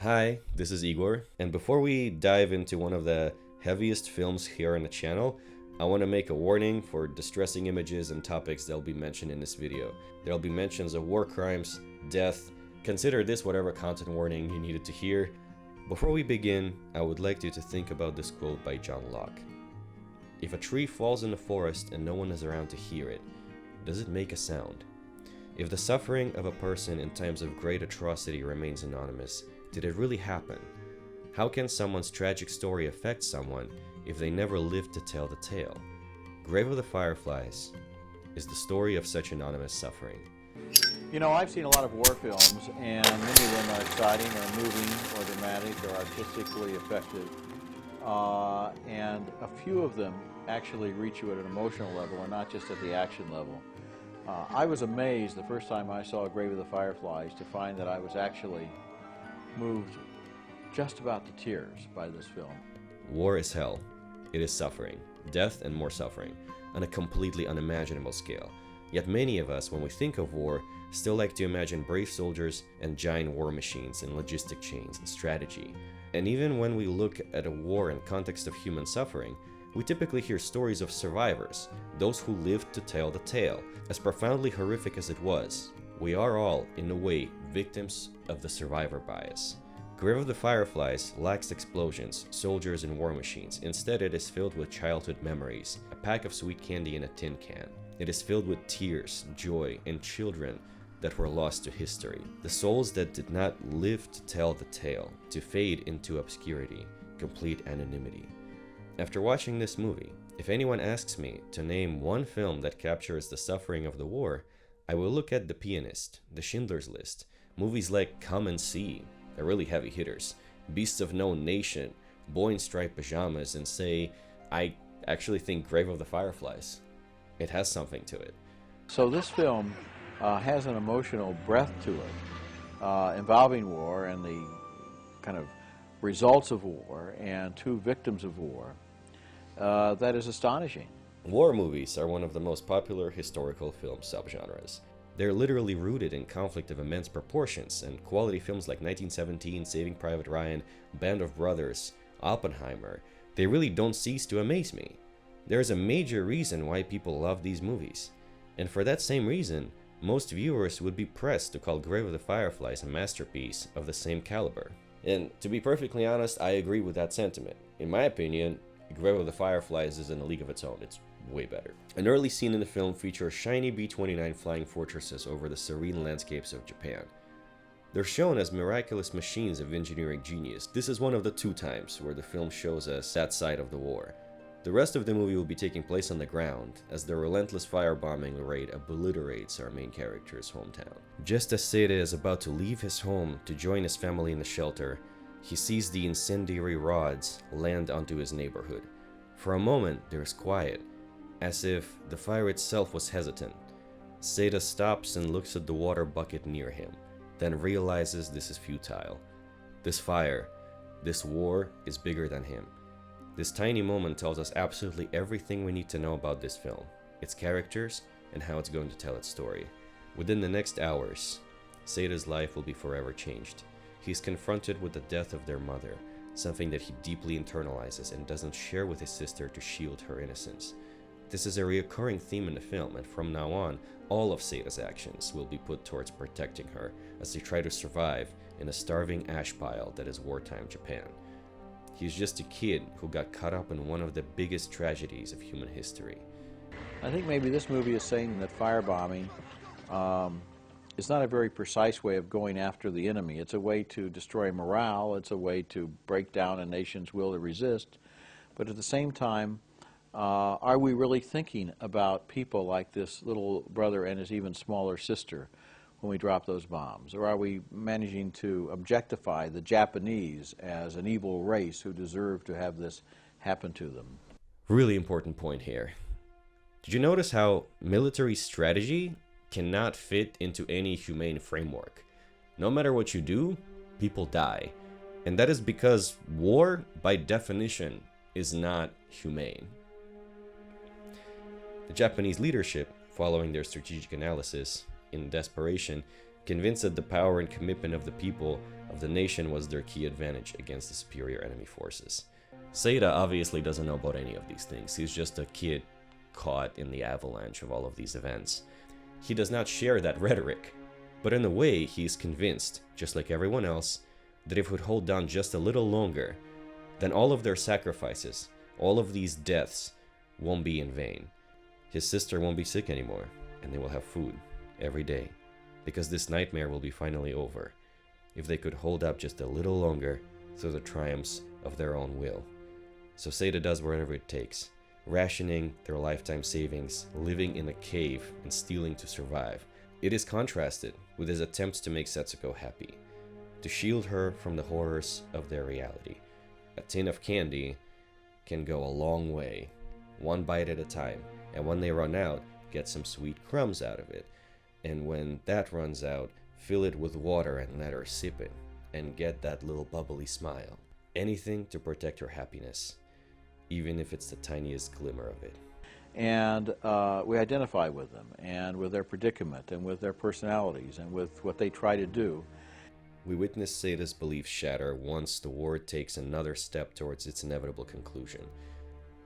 Hi, this is Egor, and before we dive into one of the heaviest films here on the channel, I want to make a warning for distressing images and topics that will be mentioned in this video. There will be mentions of war crimes, death. Consider this whatever content warning you needed to hear. Before we begin, I would like you to think about this quote by John Locke. If a tree falls in the forest and no one is around to hear it, does it make a sound? If the suffering of a person in times of great atrocity remains anonymous, did it really happen? How can someone's tragic story affect someone if they never lived to tell the tale? Grave of the Fireflies is the story of such anonymous suffering. You know, I've seen a lot of war films, and many of them are exciting or moving or dramatic or artistically effective. And a few of them actually reach you at an emotional level and not just at the action level. I was amazed the first time I saw Grave of the Fireflies to find that I was actually moved just about to tears by this film. War is hell. It is suffering, death and more suffering, on a completely unimaginable scale. Yet many of us, when we think of war, still like to imagine brave soldiers and giant war machines and logistic chains and strategy. And even when we look at a war in context of human suffering, we typically hear stories of survivors, those who lived to tell the tale. As profoundly horrific as it was, we are all, in a way, victims of the survivor bias. Grave of the Fireflies lacks explosions, soldiers, and war machines. Instead, it is filled with childhood memories, a pack of sweet candy in a tin can. It is filled with tears, joy, and children that were lost to history. The souls that did not live to tell the tale, to fade into obscurity, complete anonymity. After watching this movie, if anyone asks me to name one film that captures the suffering of the war, I will look at The Pianist, The Schindler's List, movies like Come and See, they're really heavy hitters, Beasts of No Nation, Boy in Striped Pajamas, and say, I actually think Grave of the Fireflies. It has something to it. So this film has an emotional breadth to it, involving war and the kind of results of war and two victims of war, that is astonishing. War movies are one of the most popular historical film subgenres. They're literally rooted in conflict of immense proportions, and quality films like 1917, Saving Private Ryan, Band of Brothers, Oppenheimer, they really don't cease to amaze me. There's a major reason why people love these movies, and for that same reason, most viewers would be pressed to call Grave of the Fireflies a masterpiece of the same caliber. And to be perfectly honest, I agree with that sentiment. In my opinion, Grave of the Fireflies is in a league of its own. It's way better. An early scene in the film features shiny B-29 flying fortresses over the serene landscapes of Japan. They're shown as miraculous machines of engineering genius. This is one of the 2 times where the film shows us that side of the war. The rest of the movie will be taking place on the ground, as the relentless firebombing raid obliterates our main character's hometown. Just as Seda is about to leave his home to join his family in the shelter, he sees the incendiary rods land onto his neighborhood. For a moment, there is quiet, as if the fire itself was hesitant. Seda stops and looks at the water bucket near him, then realizes this is futile. This fire, this war, is bigger than him. This tiny moment tells us absolutely everything we need to know about this film, its characters, and how it's going to tell its story. Within the next hours, Seda's life will be forever changed. He's confronted with the death of their mother, something that he deeply internalizes and doesn't share with his sister to shield her innocence. This is a recurring theme in the film, and from now on, all of Seda's actions will be put towards protecting her as they try to survive in a starving ash pile that is wartime Japan. He's just a kid who got caught up in one of the biggest tragedies of human history. I think maybe this movie is saying that firebombing is not a very precise way of going after the enemy. It's a way to destroy morale, it's a way to break down a nation's will to resist, but at the same time, are we really thinking about people like this little brother and his even smaller sister when we drop those bombs? Or are we managing to objectify the Japanese as an evil race who deserve to have this happen to them? Really important point here. Did you notice how military strategy cannot fit into any humane framework? No matter what you do, people die. And that is because war, by definition, is not humane. The Japanese leadership, following their strategic analysis in desperation, convinced that the power and commitment of the people of the nation was their key advantage against the superior enemy forces. Seda obviously doesn't know about any of these things. He's just a kid caught in the avalanche of all of these events. He does not share that rhetoric, but in a way he's convinced, just like everyone else, that if he would hold down just a little longer, then all of their sacrifices, all of these deaths, won't be in vain. His sister won't be sick anymore, and they will have food every day, because this nightmare will be finally over, if they could hold up just a little longer through the triumphs of their own will. So Seda does whatever it takes, rationing their lifetime savings, living in a cave, and stealing to survive. It is contrasted with his attempts to make Setsuko happy, to shield her from the horrors of their reality. A tin of candy can go a long way, one bite at a time, and when they run out, get some sweet crumbs out of it. And when that runs out, fill it with water and let her sip it, and get that little bubbly smile. Anything to protect her happiness, even if it's the tiniest glimmer of it. And we identify with them, and with their predicament, and with their personalities, and with what they try to do. We witness Seda's beliefs shatter once the war takes another step towards its inevitable conclusion.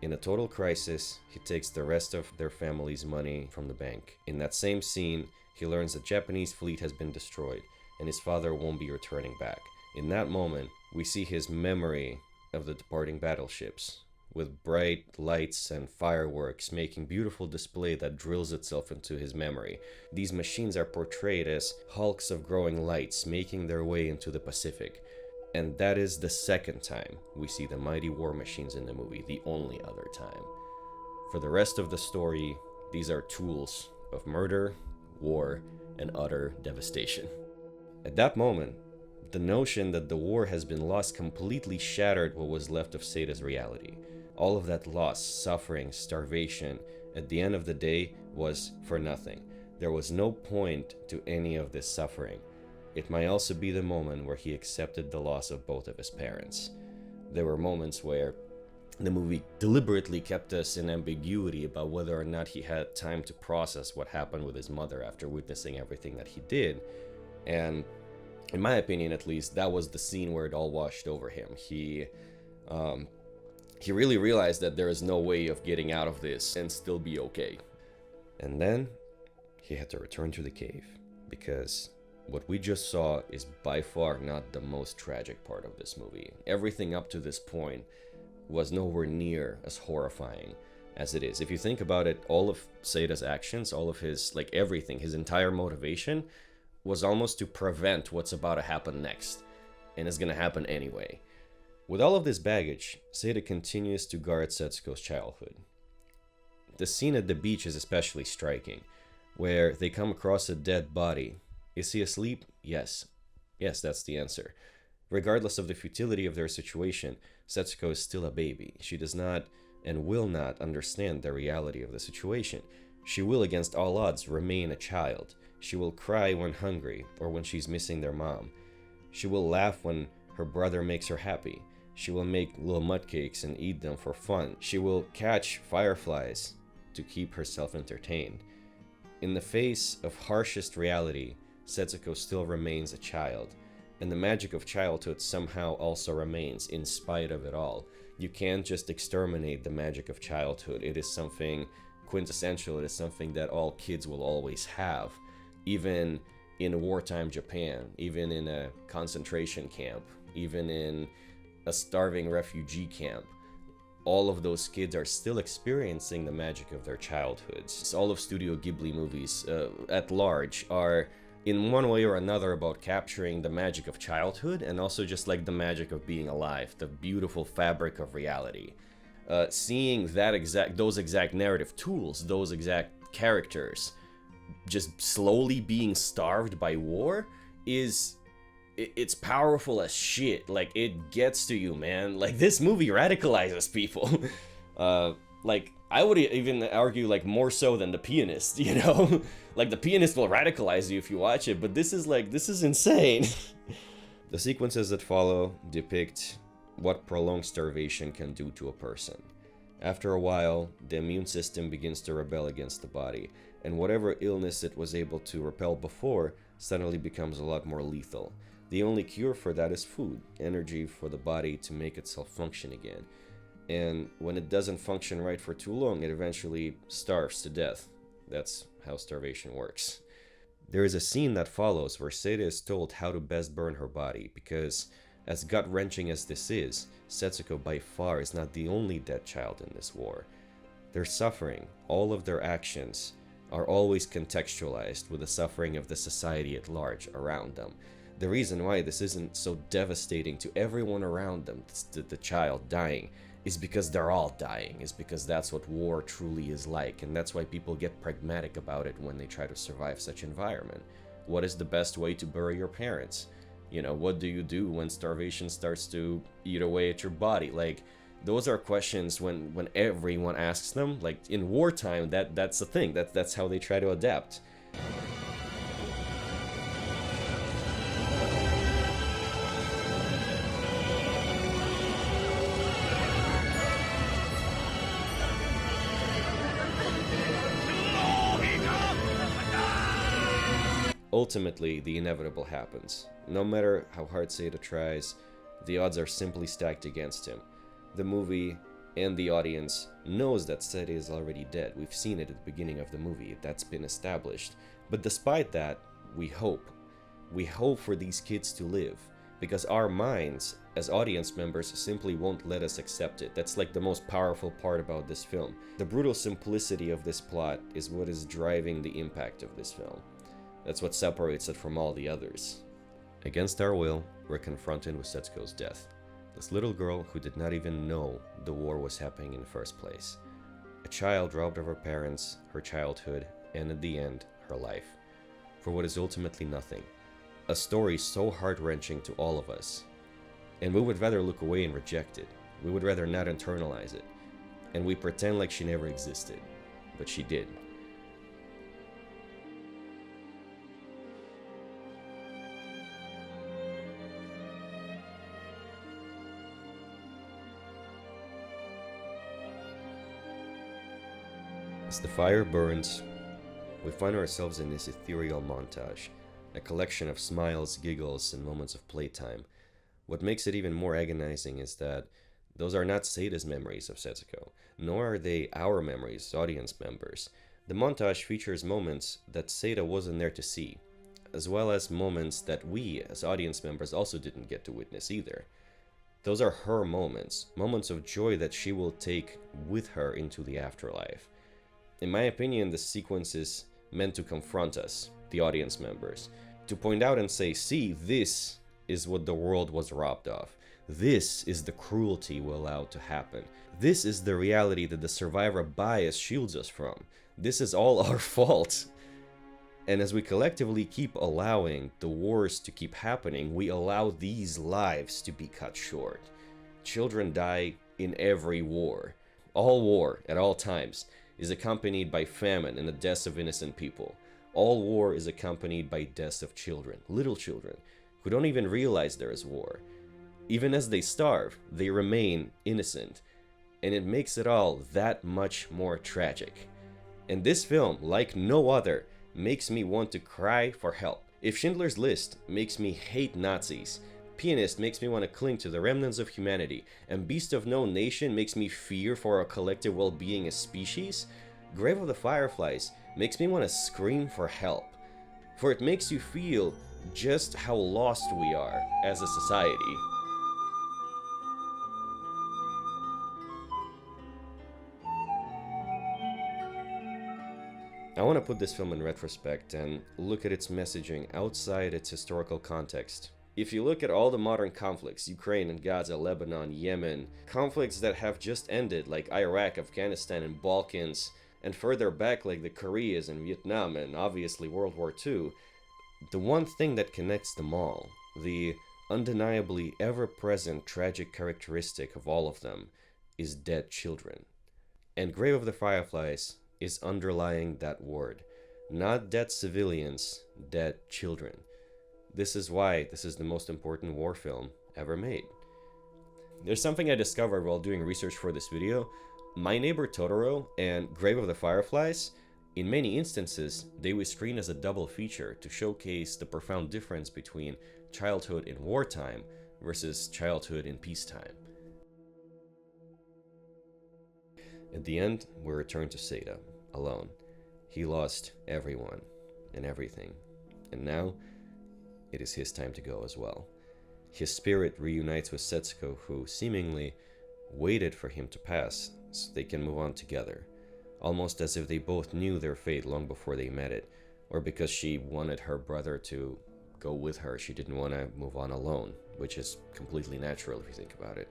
In a total crisis, he takes the rest of their family's money from the bank. In that same scene, he learns the Japanese fleet has been destroyed, and his father won't be returning back. In that moment, we see his memory of the departing battleships, with bright lights and fireworks making beautiful display that drills itself into his memory. These machines are portrayed as hulks of growing lights making their way into the Pacific. And that is the second time we see the mighty war machines in the movie, the only other time. For the rest of the story, these are tools of murder, war, and utter devastation. At that moment, the notion that the war has been lost completely shattered what was left of Seda's reality. All of that loss, suffering, starvation, at the end of the day was for nothing. There was no point to any of this suffering. It might also be the moment where he accepted the loss of both of his parents. There were moments where the movie deliberately kept us in ambiguity about whether or not he had time to process what happened with his mother after witnessing everything that he did. And in my opinion, at least, that was the scene where it all washed over him. He really realized that there is no way of getting out of this and still be okay. And then he had to return to the cave, because what we just saw is by far not the most tragic part of this movie. Everything up to this point was nowhere near as horrifying as it is. If you think about it, all of Seda's actions, all of his, everything, his entire motivation was almost to prevent what's about to happen next, and it's gonna happen anyway. With all of this baggage, Seda continues to guard Setsuko's childhood. The scene at the beach is especially striking, where they come across a dead body. Is he asleep? Yes. Yes, that's the answer. Regardless of the futility of their situation, Setsuko is still a baby. She does not and will not understand the reality of the situation. She will, against all odds, remain a child. She will cry when hungry or when she's missing their mom. She will laugh when her brother makes her happy. She will make little mud cakes and eat them for fun. She will catch fireflies to keep herself entertained. In the face of harshest reality, Setsuko still remains a child, and the magic of childhood somehow also remains in spite of it all. You can't just exterminate the magic of childhood. It is something quintessential. It is something that all kids will always have, even in wartime Japan, even in a concentration camp, even in a starving refugee camp. All of those kids are still experiencing the magic of their childhoods. All of Studio Ghibli movies at large are in one way or another about capturing the magic of childhood, and also just the magic of being alive, the beautiful fabric of reality. Seeing those exact narrative tools, those exact characters just slowly being starved by war it's powerful as shit. It gets to you, man. This movie radicalizes people. I would even argue more so than The Pianist, you know? The Pianist will radicalize you if you watch it, but this is insane. The sequences that follow depict what prolonged starvation can do to a person. After a while, the immune system begins to rebel against the body, and whatever illness it was able to repel before suddenly becomes a lot more lethal. The only cure for that is food, energy for the body to make itself function again. And when it doesn't function right for too long, it eventually starves to death. That's how starvation works. There is a scene that follows where Seda is told how to best burn her body, because, as gut-wrenching as this is, Setsuko by far is not the only dead child in this war. Their suffering, all of their actions, are always contextualized with the suffering of the society at large around them. The reason why this isn't so devastating to everyone around them, the child dying, is because they're all dying, is because that's what war truly is like, and that's why people get pragmatic about it when they try to survive such environment. What is the best way to bury your parents? You know, what do you do when starvation starts to eat away at your body? Like, those are questions when everyone asks them. Like, in wartime, that's the thing. That's how they try to adapt. Ultimately, the inevitable happens. No matter how hard Seda tries, the odds are simply stacked against him. The movie and the audience knows that Seda is already dead. We've seen it at the beginning of the movie. That's been established. But despite that, we hope. We hope for these kids to live, because our minds, as audience members, simply won't let us accept it. That's like the most powerful part about this film. The brutal simplicity of this plot is what is driving the impact of this film. That's what separates it from all the others. Against our will, we're confronted with Setsuko's death. This little girl who did not even know the war was happening in the first place. A child robbed of her parents, her childhood, and at the end, her life. For what is ultimately nothing. A story so heart-wrenching to all of us. And we would rather look away and reject it. We would rather not internalize it. And we pretend like she never existed. But she did. As the fire burns, we find ourselves in this ethereal montage, a collection of smiles, giggles, and moments of playtime. What makes it even more agonizing is that those are not Seda's memories of Setsuko, nor are they our memories, audience members. The montage features moments that Seda wasn't there to see, as well as moments that we, as audience members, also didn't get to witness either. Those are her moments, moments of joy that she will take with her into the afterlife. In my opinion, the sequence is meant to confront us, the audience members, to point out and say, see, this is what the world was robbed of. This is the cruelty we allowed to happen. This is the reality that the survivor bias shields us from. This is all our fault. And as we collectively keep allowing the wars to keep happening, we allow these lives to be cut short. Children die in every war. All war, at all times, is accompanied by famine and the deaths of innocent people. All war is accompanied by deaths of children, little children, who don't even realize there is war. Even as they starve, they remain innocent, and it makes it all that much more tragic. And this film, like no other, makes me want to cry for help. If Schindler's List makes me hate Nazis, Pianist makes me want to cling to the remnants of humanity, and Beast of No Nation makes me fear for our collective well-being as species, Grave of the Fireflies makes me want to scream for help. For it makes you feel just how lost we are as a society. I want to put this film in retrospect and look at its messaging outside its historical context. If you look at all the modern conflicts, Ukraine and Gaza, Lebanon, Yemen, conflicts that have just ended like Iraq, Afghanistan, and Balkans, and further back like the Koreas and Vietnam, and obviously World War II, the one thing that connects them all, the undeniably ever-present tragic characteristic of all of them, is dead children. And Grave of the Fireflies is underlying that word. Not dead civilians, dead children. This is why this is the most important war film ever made. There's something I discovered while doing research for this video. My Neighbor Totoro and Grave of the Fireflies In many instances, they were screened as a double feature to showcase the profound difference between childhood in wartime versus childhood in peacetime. At the end, we return to Seda, alone. He lost everyone and everything, and now it is his time to go as well. His spirit reunites with Setsuko, who seemingly waited for him to pass so they can move on together, almost as if they both knew their fate long before they met it, or because she wanted her brother to go with her, she didn't want to move on alone, which is completely natural if you think about it.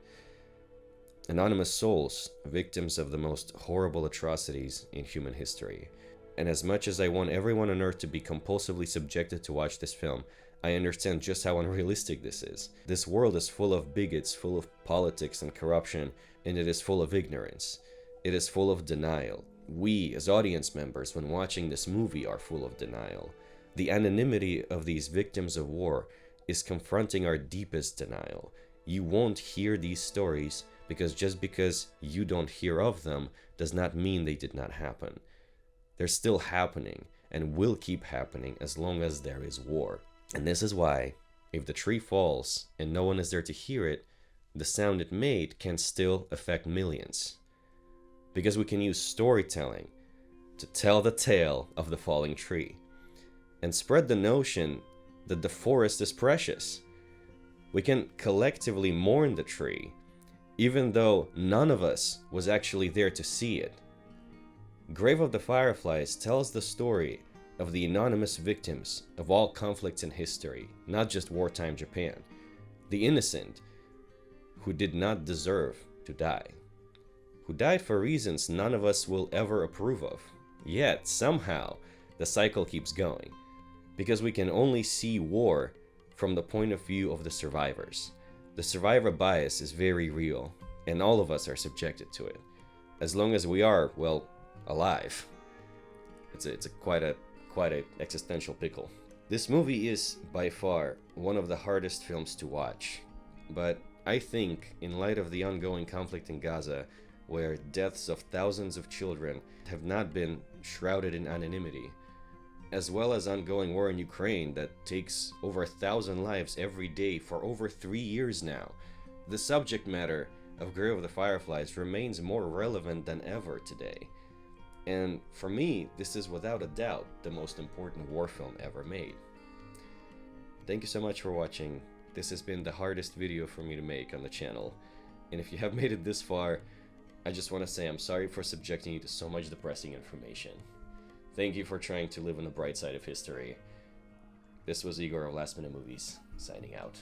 Anonymous souls, victims of the most horrible atrocities in human history. And as much as I want everyone on Earth to be compulsively subjected to watch this film, I understand just how unrealistic this is. This world is full of bigots, full of politics and corruption, and it is full of ignorance. It is full of denial. We, as audience members, when watching this movie, are full of denial. The anonymity of these victims of war is confronting our deepest denial. You won't hear these stories because you don't hear of them does not mean they did not happen. They're still happening and will keep happening as long as there is war. And this is why, if the tree falls and no one is there to hear it, the sound it made can still affect millions. Because we can use storytelling to tell the tale of the falling tree and spread the notion that the forest is precious. We can collectively mourn the tree, even though none of us was actually there to see it. Grave of the Fireflies tells the story of the anonymous victims of all conflicts in history, not just wartime Japan, the innocent who did not deserve to die, who died for reasons none of us will ever approve of. Yet, somehow, the cycle keeps going, because we can only see war from the point of view of the survivors. The survivor bias is very real, and all of us are subjected to it, as long as we are, well, alive. It's quite a existential pickle. This movie is by far one of the hardest films to watch, but I think in light of the ongoing conflict in Gaza, where deaths of thousands of children have not been shrouded in anonymity, as well as ongoing war in Ukraine that takes over 1,000 lives every day for over 3 years now, the subject matter of Grave of the Fireflies remains more relevant than ever today. And for me, this is without a doubt the most important war film ever made. Thank you so much for watching. This has been the hardest video for me to make on the channel. And if you have made it this far, I just want to say I'm sorry for subjecting you to so much depressing information. Thank you for trying to live on the bright side of history. This was Egor of Last Minute Movies, signing out.